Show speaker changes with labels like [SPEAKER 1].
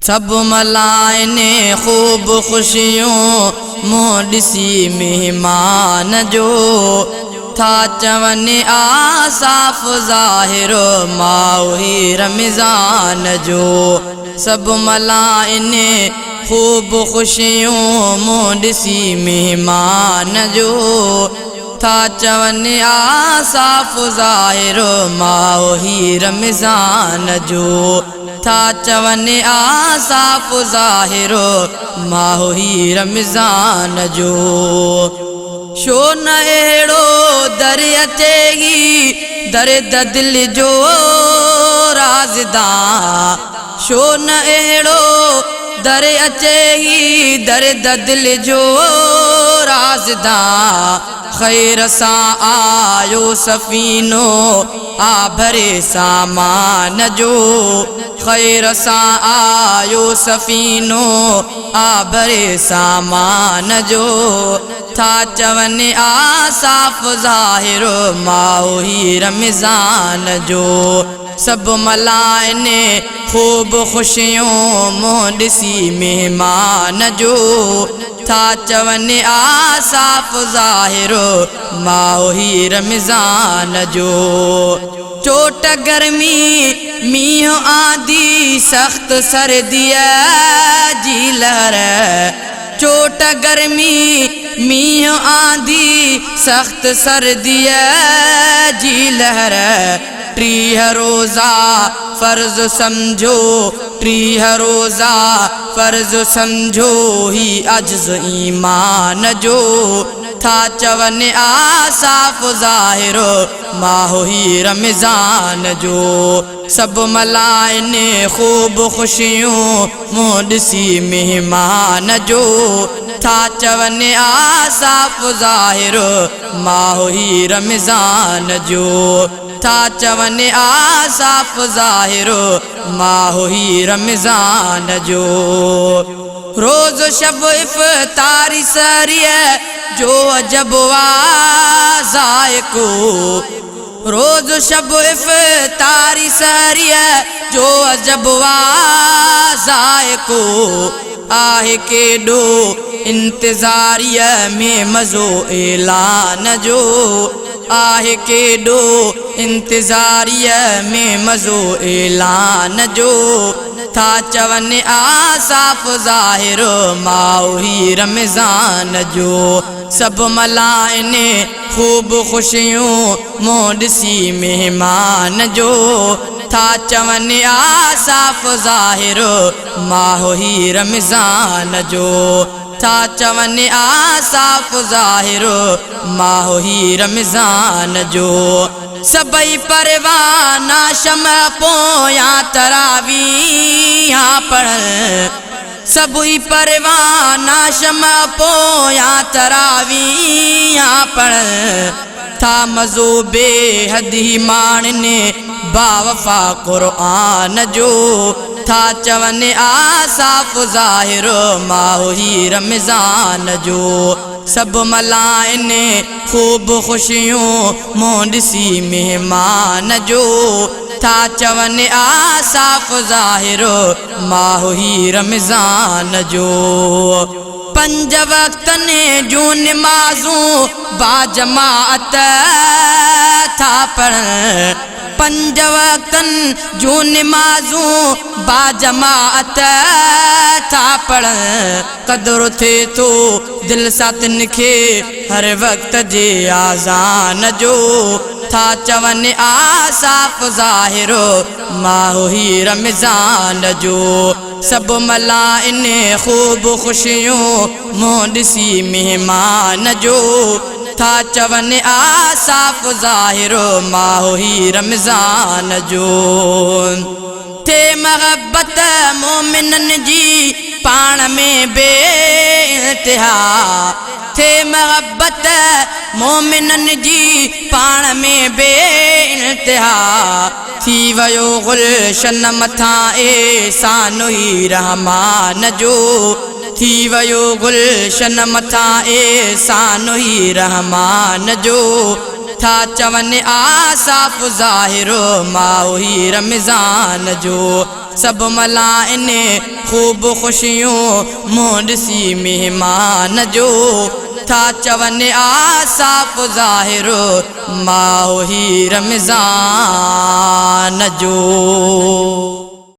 [SPEAKER 1] सब मलाइने खूब खुशियों मुंह ॾिसी मेहमान जो था चवनि आसाफ़ ज़ाहिर माही रमज़ान जो। सब मलाइने खूब खुशियों मुंह ॾिसी मेहमान जो था चवनि आसाफ़ ज़ाहिर माही रमज़ान जो। था चवनि आसाफ़ ज़ाहिर माही रमज़ान जो। शो न अहिड़ो दर अचेगी दर्द दिल जो राज़दां। शो न अहिड़ो दर अचेगी दर्द दिल जो राज़दां। खैर सां आयो सफ़ीनो आ भरे सामान जो। खैर सां आयो सफ़ीनो आ भरे सामान जो। था चवनि आसाफ़ ज़ाहिर माही रमज़ान जो। सब मलाइने खूब खुशियों मुंह ॾिसी मेहमान जो। था चवनि आसाफ़ ज़ाहिर माही रमज़ान जो। चोट गर्मी मींहुं आंधी सख़्त सर्दीअ जी लहर। चोट गर्मी मींहुं आंधी सख़्त सर्दीअ जी लहर। 30 रोज़ा फ़र्ज़ समझो 30 रोज़ा फ़र्ज़ समझो ही अज्ज़ ईमान जो। था चवनि आसाफ़ ज़ाहिर माही रमज़ान जो। सब मलाइने खूब खुशियों मुंह ॾिसी मेहमान जो। था चवनि आसाफ़ ज़ाहिर माही रमज़ान जो। था चवनि आसाफ़ ज़ाहिर माही रमज़ान जो। रोज़ शब इफ़्तारी सरिया जो अजब ज़ायको। रोज़ शब इफ़्तारी सरिया जो अजब ज़ायको। आहे केॾो इंतज़ारिया में मज़ो ऐलान जो। आहे केॾो इंतज़ारिया में मज़ो ऐलान जो। था चवनि आसाफ़ ज़ाहिर माही रमज़ान जो। सब मलाइने खूब खुशियों मुंह ॾिसी मेहमान जो। था चवनि आसाफ़ ज़ाहिर माही रमज़ान जो। था चवनि आसाफ़ ज़ाहिर माही रमज़ान जो। सबई परवाना शमअ पोयां तरावीहां पढ़नि। सबई परवाना शमअ पोयां तरावीहां पढ़नि। था मज़ो बेहदी माणने बावफ़ा क़ुरआन जो। था चवनि आसाफ़ ज़ाहिर माही रमज़ान जो। सब मलाइने खूब खुशियों मुंह ॾिसी मेहमान जो। था चवनि आसाफ़ ज़ाहिर माही रमज़ान जो। 5 वक़्तनि जूं निमाज़ूं बाजमाअत था पढ़नि। 5 वक़्तनि जूं निमाज़ूं बाजमाअत था पढ़नि। क़दुरु थिए थो दिलि सां तिन खे हर वक़्त जे आज़ान जो। था चवनि आसाफ़ ज़ाहिर माही रमज़ान जो। सब मलाइने खूब खुशियों मुंह ॾिसी मेहमान जो। था चवनि आसाफ़ ज़ाहिर माही रमज़ान जो। थे महबत मोमिनन जी पाण में बेइंतिहा। थे महबत मोमिनन जी पाण में बेइंतिहा। थी वयो गुलशन मथां एहसान ही रहमान जो। थी वयो गुलशन मथां एहसान ही रहमान जो। था चवनि आसाफ़ ज़ाहिर माही रमज़ान जो। सब मलाइन खूब खुशियों मोडसी मेहमान जो था चवन आसाफ ज़ाहिरो माही रमज़ान जो।